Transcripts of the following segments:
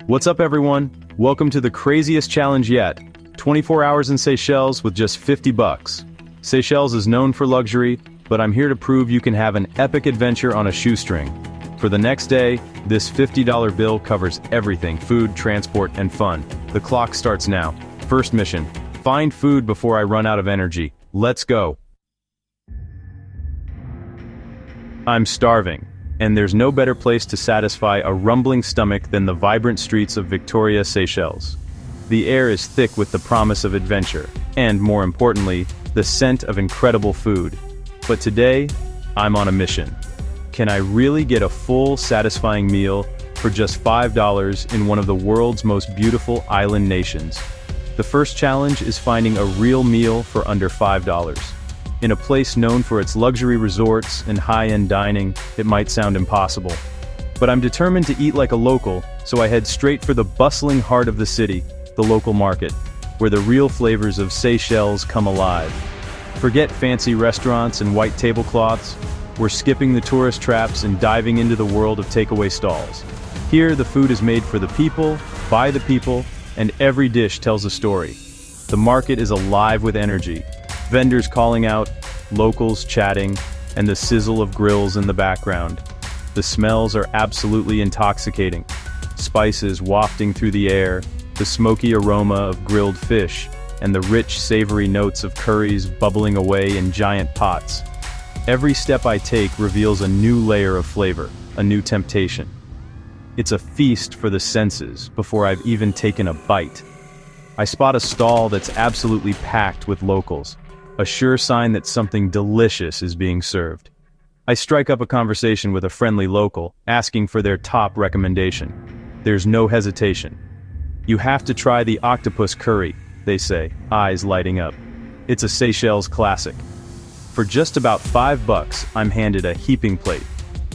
What's up everyone? Welcome to the craziest challenge yet. 24 hours in Seychelles with just 50 bucks. Seychelles is known for luxury, but I'm here to prove you can have an epic adventure on a shoestring. For the next day, this $50 bill covers everything: food, transport, and fun. The clock starts now. First mission: find food before I run out of energy. Let's go. I'm starving, and there's no better place to satisfy a rumbling stomach than the vibrant streets of Victoria, Seychelles. The air is thick with the promise of adventure, and more importantly, the scent of incredible food. But today, I'm on a mission. Can I really get a full, satisfying meal for just $5 in one of the world's most beautiful island nations? The first challenge is finding a real meal for under $5. In a place known for its luxury resorts and high-end dining, it might sound impossible. But I'm determined to eat like a local, so I head straight for the bustling heart of the city, the local market, where the real flavors of Seychelles come alive. Forget fancy restaurants and white tablecloths. We're skipping the tourist traps and diving into the world of takeaway stalls. Here, the food is made for the people, by the people, and every dish tells a story. The market is alive with energy. Vendors calling out, locals chatting, and the sizzle of grills in the background. The smells are absolutely intoxicating. Spices wafting through the air, the smoky aroma of grilled fish, and the rich, savory notes of curries bubbling away in giant pots. Every step I take reveals a new layer of flavor, a new temptation. It's a feast for the senses before I've even taken a bite. I spot a stall that's absolutely packed with locals, a sure sign that something delicious is being served. I strike up a conversation with a friendly local, asking for their top recommendation. There's no hesitation. "You have to try the octopus curry," they say, eyes lighting up. It's a Seychelles classic. For just about $5, I'm handed a heaping plate.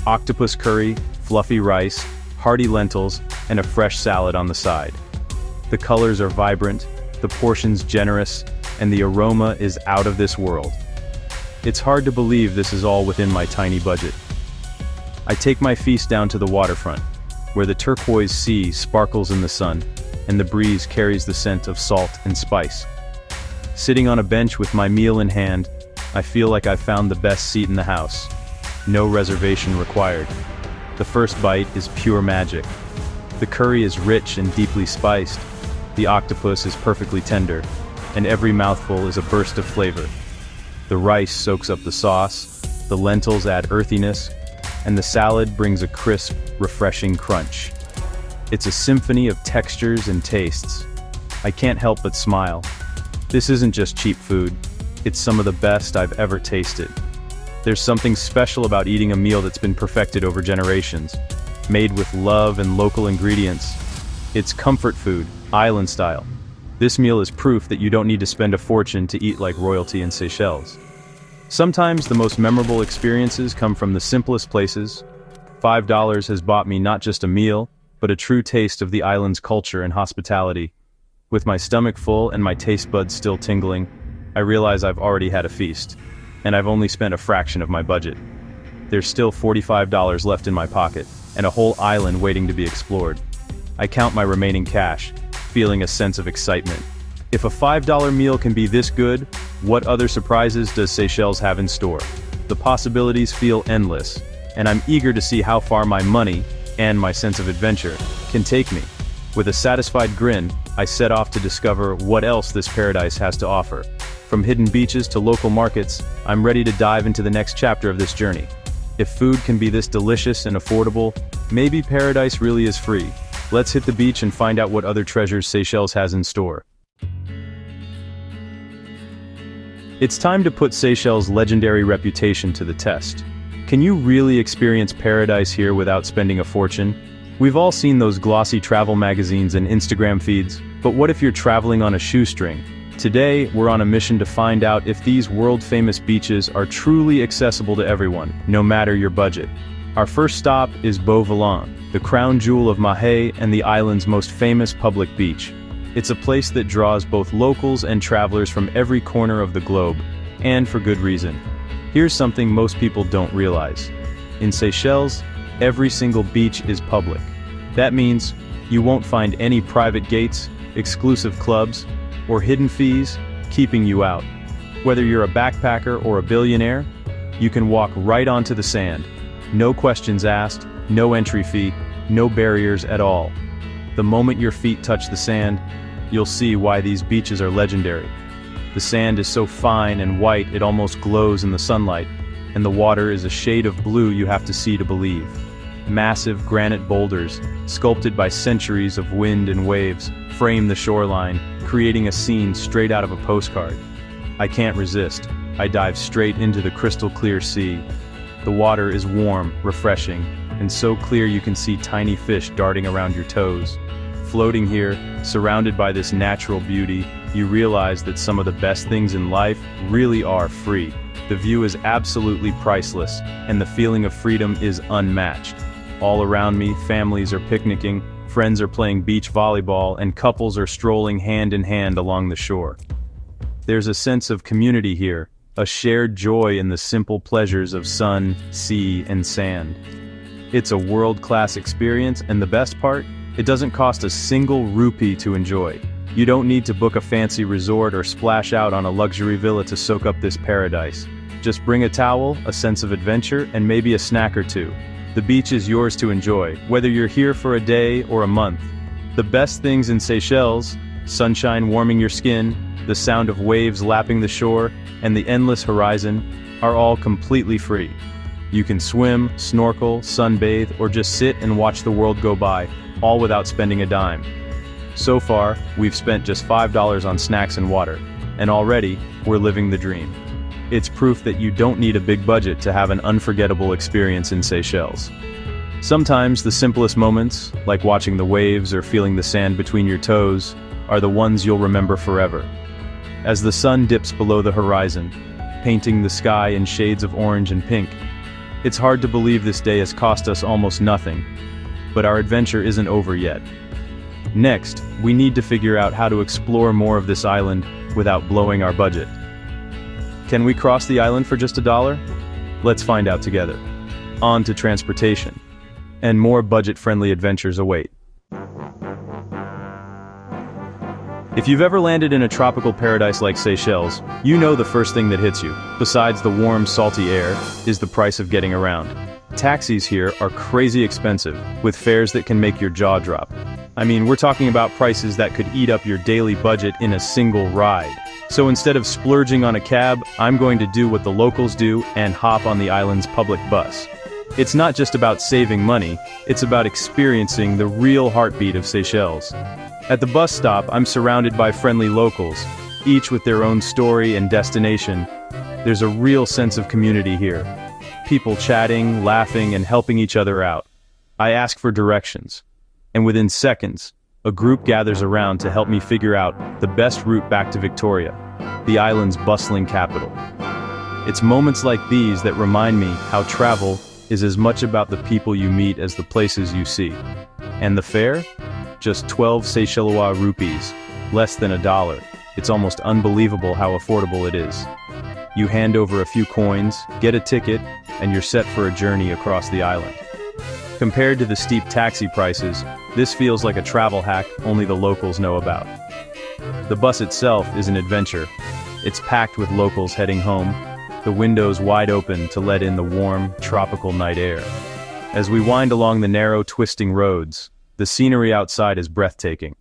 Octopus curry, fluffy rice, hearty lentils, and a fresh salad on the side. The colors are vibrant, the portions generous, and the aroma is out of this world. It's hard to believe this is all within my tiny budget. I take my feast down to the waterfront, where the turquoise sea sparkles in the sun, and the breeze carries the scent of salt and spice. Sitting on a bench with my meal in hand, I feel like I've found the best seat in the house. No reservation required. The first bite is pure magic. The curry is rich and deeply spiced. The octopus is perfectly tender, and every mouthful is a burst of flavor. The rice soaks up the sauce, the lentils add earthiness, and the salad brings a crisp, refreshing crunch. It's a symphony of textures and tastes. I can't help but smile. This isn't just cheap food, it's some of the best I've ever tasted. There's something special about eating a meal that's been perfected over generations, made with love and local ingredients. It's comfort food, island style. This meal is proof that you don't need to spend a fortune to eat like royalty in Seychelles. Sometimes the most memorable experiences come from the simplest places. $5 has bought me not just a meal, but a true taste of the island's culture and hospitality. With my stomach full and my taste buds still tingling, I realize I've already had a feast, and I've only spent a fraction of my budget. There's still $45 left in my pocket, and a whole island waiting to be explored. I count my remaining cash, feeling a sense of excitement. If a $5 meal can be this good, what other surprises does Seychelles have in store? The possibilities feel endless, and I'm eager to see how far my money, and my sense of adventure, can take me. With a satisfied grin, I set off to discover what else this paradise has to offer. From hidden beaches to local markets, I'm ready to dive into the next chapter of this journey. If food can be this delicious and affordable, maybe paradise really is free. Let's hit the beach and find out what other treasures Seychelles has in store. It's time to put Seychelles' legendary reputation to the test. Can you really experience paradise here without spending a fortune? We've all seen those glossy travel magazines and Instagram feeds, but what if you're traveling on a shoestring? Today, we're on a mission to find out if these world-famous beaches are truly accessible to everyone, no matter your budget. Our first stop is Beau Volant, the crown jewel of Mahé and the island's most famous public beach. It's a place that draws both locals and travelers from every corner of the globe, and for good reason. Here's something most people don't realize. In Seychelles, every single beach is public. That means You won't find any private gates, exclusive clubs, or hidden fees keeping you out. Whether you're a backpacker or a billionaire, you can walk right onto the sand. No questions asked, no entry fee, no barriers at all. The moment your feet touch the sand, you'll see why these beaches are legendary. The sand is so fine and white it almost glows in the sunlight, and the water is a shade of blue you have to see to believe. Massive granite boulders, sculpted by centuries of wind and waves, frame the shoreline, creating a scene straight out of a postcard. I can't resist. I dive straight into the crystal clear sea. The water is warm, refreshing, and so clear you can see tiny fish darting around your toes. Floating here, surrounded by this natural beauty, you realize that some of the best things in life really are free. The view is absolutely priceless, and the feeling of freedom is unmatched. All around me, families are picnicking, friends are playing beach volleyball, and couples are strolling hand in hand along the shore. There's a sense of community here, a shared joy in the simple pleasures of sun, sea, and sand. It's a world-class experience, and the best part? It doesn't cost a single rupee to enjoy. You don't need to book a fancy resort or splash out on a luxury villa to soak up this paradise. Just bring a towel, a sense of adventure, and maybe a snack or two. The beach is yours to enjoy, whether you're here for a day or a month. The best things in Seychelles, sunshine warming your skin, the sound of waves lapping the shore, and the endless horizon, are all completely free. You can swim, snorkel, sunbathe, or just sit and watch the world go by, all without spending a dime. So far, we've spent just $5 on snacks and water, and already, we're living the dream. It's proof that you don't need a big budget to have an unforgettable experience in Seychelles. Sometimes the simplest moments, like watching the waves or feeling the sand between your toes, are the ones you'll remember forever. As the sun dips below the horizon, painting the sky in shades of orange and pink, it's hard to believe this day has cost us almost nothing. But our adventure isn't over yet. Next, we need to figure out how to explore more of this island without blowing our budget. Can we cross the island for just $1? Let's find out together. On to transportation. And more budget-friendly adventures await. If you've ever landed in a tropical paradise like Seychelles, you know the first thing that hits you, besides the warm, salty air, is the price of getting around. Taxis here are crazy expensive, with fares that can make your jaw drop. I mean, we're talking about prices that could eat up your daily budget in a single ride. So instead of splurging on a cab, I'm going to do what the locals do and hop on the island's public bus. It's not just about saving money, it's about experiencing the real heartbeat of Seychelles. At the bus stop, I'm surrounded by friendly locals, each with their own story and destination. There's a real sense of community here. People chatting, laughing, and helping each other out. I ask for directions, and within seconds, a group gathers around to help me figure out the best route back to Victoria, the island's bustling capital. It's moments like these that remind me how travel is as much about the people you meet as the places you see. And the fare? Just 12 Seychellois rupees, less than $1. It's almost unbelievable how affordable it is. You hand over a few coins, get a ticket, and you're set for a journey across the island. Compared to the steep taxi prices, this feels like a travel hack only the locals know about. The bus itself is an adventure. It's packed with locals heading home, the windows wide open to let in the warm, tropical night air. As we wind along the narrow, twisting roads, the scenery outside is breathtaking.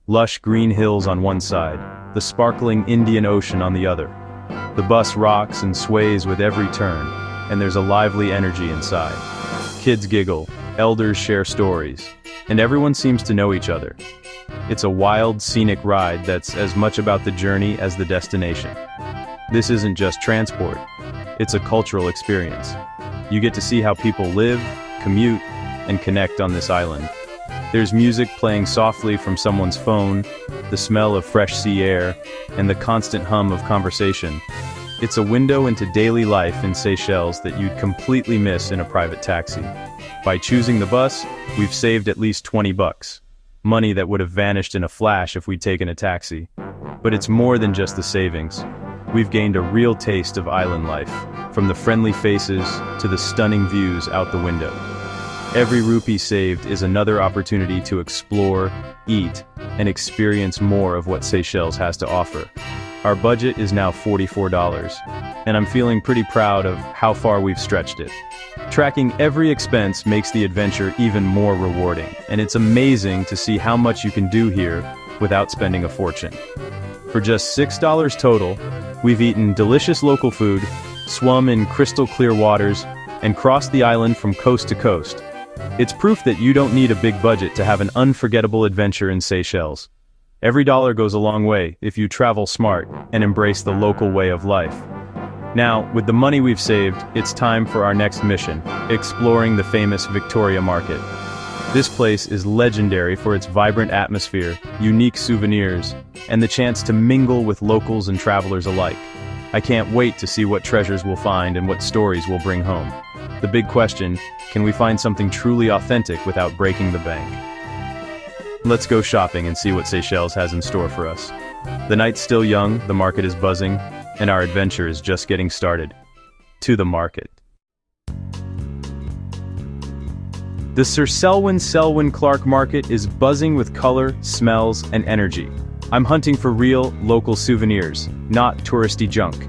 Lush green hills on one side, the sparkling Indian Ocean on the other. The bus rocks and sways with every turn, and there's a lively energy inside. Kids giggle, elders share stories, and everyone seems to know each other. It's a wild, scenic ride that's as much about the journey as the destination. This isn't just transport, it's a cultural experience. You get to see how people live, commute, and connect on this island. There's music playing softly from someone's phone, the smell of fresh sea air, and the constant hum of conversation. It's a window into daily life in Seychelles that you'd completely miss in a private taxi. By choosing the bus, we've saved at least $20. Money that would have vanished in a flash if we'd taken a taxi. But it's more than just the savings. We've gained a real taste of island life, from the friendly faces to the stunning views out the window. Every rupee saved is another opportunity to explore, eat, and experience more of what Seychelles has to offer. Our budget is now $44, and I'm feeling pretty proud of how far we've stretched it. Tracking every expense makes the adventure even more rewarding, and it's amazing to see how much you can do here without spending a fortune. For just $6 total, we've eaten delicious local food, swum in crystal clear waters, and crossed the island from coast to coast. It's proof that you don't need a big budget to have an unforgettable adventure in Seychelles. Every dollar goes a long way if you travel smart and embrace the local way of life. Now, with the money we've saved, it's time for our next mission, exploring the famous Victoria Market. This place is legendary for its vibrant atmosphere, unique souvenirs, and the chance to mingle with locals and travelers alike. I can't wait to see what treasures we'll find and what stories we'll bring home. The big question, can we find something truly authentic without breaking the bank? Let's go shopping and see what Seychelles has in store for us. The night's still young, the market is buzzing, and our adventure is just getting started. To the market. The Sir Selwyn Clark Market is buzzing with color, smells, and energy. I'm hunting for real, local souvenirs, not touristy junk.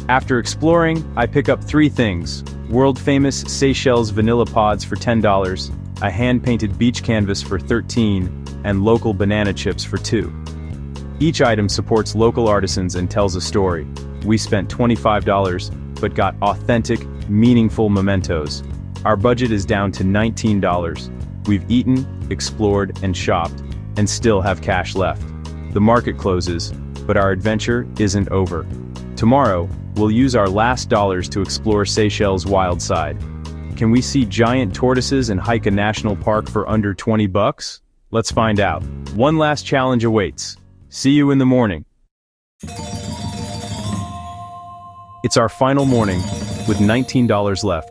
After exploring, I pick up 3 things: world-famous Seychelles vanilla pods for $10, a hand-painted beach canvas for $13, and local banana chips for $2. Each item supports local artisans and tells a story. We spent $25, but got authentic, meaningful mementos. Our budget is down to $19. We've eaten, explored, and shopped, and still have cash left. The market closes, but our adventure isn't over. Tomorrow, we'll use our last dollars to explore Seychelles' wild side. Can we see giant tortoises and hike a national park for under $20? Let's find out. One last challenge awaits. See you in the morning. It's our final morning, with $19 left.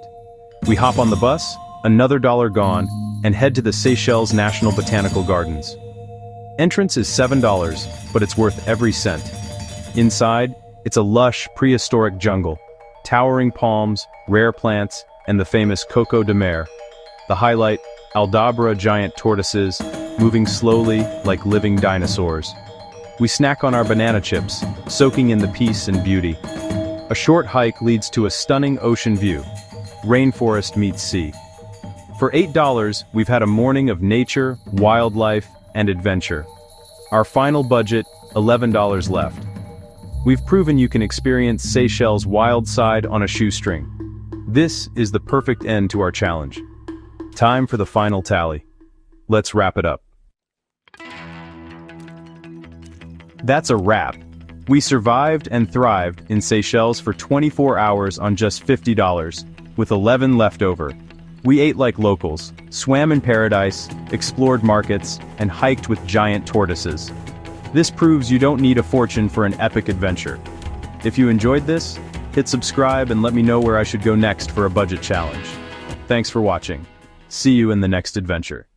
We hop on the bus, another $1 gone, and head to the Seychelles National Botanical Gardens. Entrance is $7, but it's worth every cent. Inside, it's a lush, prehistoric jungle. Towering palms, rare plants, and the famous Coco de Mer. The highlight, Aldabra giant tortoises, moving slowly like living dinosaurs. We snack on our banana chips, soaking in the peace and beauty. A short hike leads to a stunning ocean view. Rainforest meets sea. For $8, we've had a morning of nature, wildlife, and adventure. Our final budget, $11 left. We've proven you can experience Seychelles' wild side on a shoestring. This is the perfect end to our challenge. Time for the final tally. Let's wrap it up. That's a wrap. We survived and thrived in Seychelles for 24 hours on just $50, with 11 left over. We ate like locals, swam in paradise, explored markets, and hiked with giant tortoises. This proves you don't need a fortune for an epic adventure. If you enjoyed this, hit subscribe and let me know where I should go next for a budget challenge. Thanks for watching. See you in the next adventure.